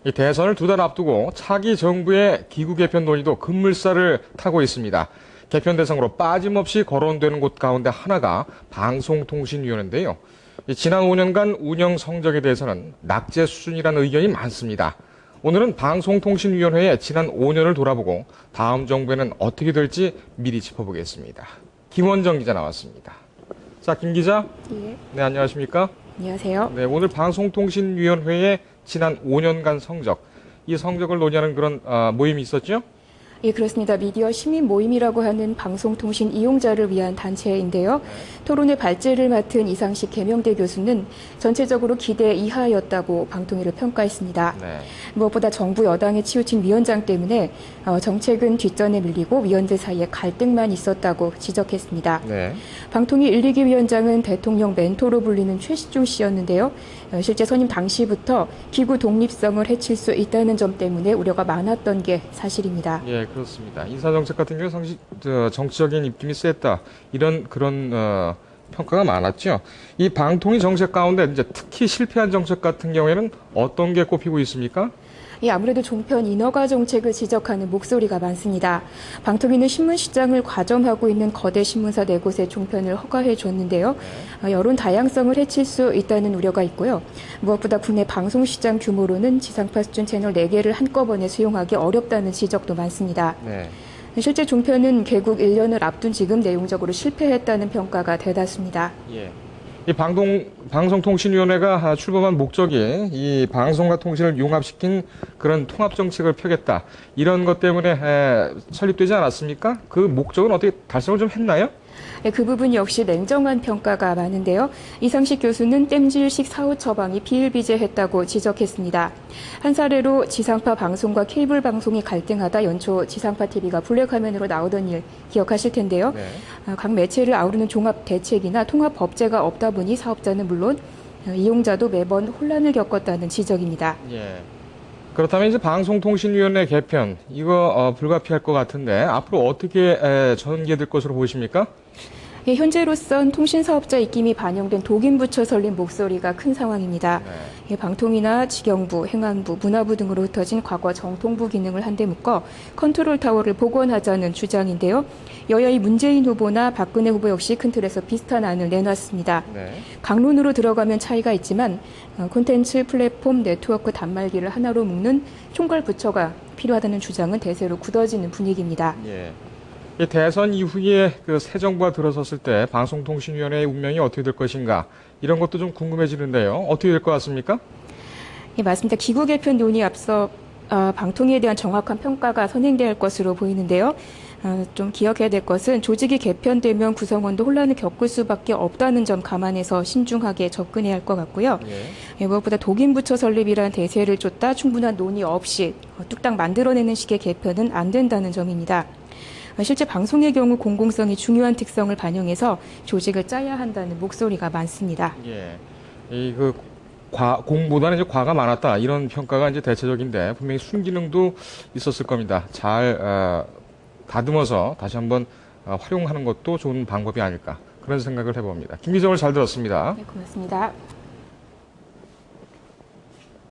이 대선을 두 달 앞두고 차기 정부의 기구 개편 논의도 급물살을 타고 있습니다. 개편 대상으로 빠짐없이 거론되는 곳 가운데 하나가 방송통신위원회인데요. 지난 5년간 운영 성적에 대해서는 낙제 수준이라는 의견이 많습니다. 오늘은 방송통신위원회의 지난 5년을 돌아보고 다음 정부에는 어떻게 될지 미리 짚어보겠습니다. 김원정 기자 나왔습니다. 자, 김 기자. 예. 네, 안녕하십니까? 안녕하세요. 네, 오늘 방송통신위원회의 지난 5년간 성적, 이 성적을 논의하는 그런 모임이 있었죠? 예, 그렇습니다. 미디어 시민 모임이라고 하는 방송통신 이용자를 위한 단체인데요. 토론의 발제를 맡은 이상식 계명대 교수는 전체적으로 기대 이하였다고 방통위를 평가했습니다. 네. 무엇보다 정부 여당에 치우친 위원장 때문에 정책은 뒷전에 밀리고 위원들 사이에 갈등만 있었다고 지적했습니다. 네. 방통위 1, 2기 위원장은 대통령 멘토로 불리는 최시중 씨였는데요. 실제 선임 당시부터 기구 독립성을 해칠 수 있다는 점 때문에 우려가 많았던 게 사실입니다. 예, 그렇습니다. 인사정책 같은 경우 상시 정치적인 입김이 셌다. 이런 그런 평가가 많았죠. 이 방통위 정책 가운데 이제 특히 실패한 정책 같은 경우에는 어떤 게 꼽히고 있습니까? 예, 아무래도 종편 인허가 정책을 지적하는 목소리가 많습니다. 방통위는 신문 시장을 과점하고 있는 거대 신문사 4곳에 종편을 허가해 줬는데요. 여론 다양성을 해칠 수 있다는 우려가 있고요. 무엇보다 국내 방송 시장 규모로는 지상파 수준 채널 4개를 한꺼번에 수용하기 어렵다는 지적도 많습니다. 네. 실제 종편은 개국 1년을 앞둔 지금 내용적으로 실패했다는 평가가 대다수입니다. 예. 이 방송통신위원회가 출범한 목적이 이 방송과 통신을 융합시킨 그런 통합정책을 펴겠다. 이런 것 때문에 설립되지 않았습니까? 그 목적은 어떻게 달성을 좀 했나요? 네, 그 부분 역시 냉정한 평가가 많은데요. 이상식 교수는 땜질식 사후 처방이 비일비재했다고 지적했습니다. 한 사례로 지상파 방송과 케이블 방송이 갈등하다 연초 지상파 TV가 블랙화면으로 나오던 일 기억하실 텐데요. 네. 각 매체를 아우르는 종합 대책이나 통합 법제가 없다 보니 사업자는 물론 이용자도 매번 혼란을 겪었다는 지적입니다. 예. 그렇다면 이제 방송통신위원회 개편 이거 불가피할 것 같은데 앞으로 어떻게 전개될 것으로 보십니까? 예, 현재로선 통신사업자 입김이 반영된 독임부처 설린 목소리가 큰 상황입니다. 네. 예, 방통위나 직영부, 행안부, 문화부 등으로 흩어진 과거 정통부 기능을 한데 묶어 컨트롤타워를 복원하자는 주장인데요. 여야의 문재인 후보나 박근혜 후보 역시 큰 틀에서 비슷한 안을 내놨습니다. 네. 강론으로 들어가면 차이가 있지만 콘텐츠, 플랫폼, 네트워크, 단말기를 하나로 묶는 총괄 부처가 필요하다는 주장은 대세로 굳어지는 분위기입니다. 예. 이 대선 이후에 그 새 정부가 들어섰을 때 방송통신위원회의 운명이 어떻게 될 것인가 이런 것도 좀 궁금해지는데요. 어떻게 될 것 같습니까? 예, 맞습니다. 기구 개편 논의 앞서 방통위에 대한 정확한 평가가 선행돼야 할 것으로 보이는데요. 좀 기억해야 될 것은 조직이 개편되면 구성원도 혼란을 겪을 수밖에 없다는 점 감안해서 신중하게 접근해야 할 것 같고요. 예. 무엇보다 독임부처 설립이라는 대세를 쫓다 충분한 논의 없이 뚝딱 만들어내는 식의 개편은 안 된다는 점입니다. 실제 방송의 경우 공공성이 중요한 특성을 반영해서 조직을 짜야 한다는 목소리가 많습니다. 예. 공보다는 이제 과가 많았다. 이런 평가가 이제 대체적인데 분명히 순기능도 있었을 겁니다. 잘 다듬어서 다시 한번 활용하는 것도 좋은 방법이 아닐까. 그런 생각을 해봅니다. 김 기자 오늘 잘 들었습니다. 네, 고맙습니다.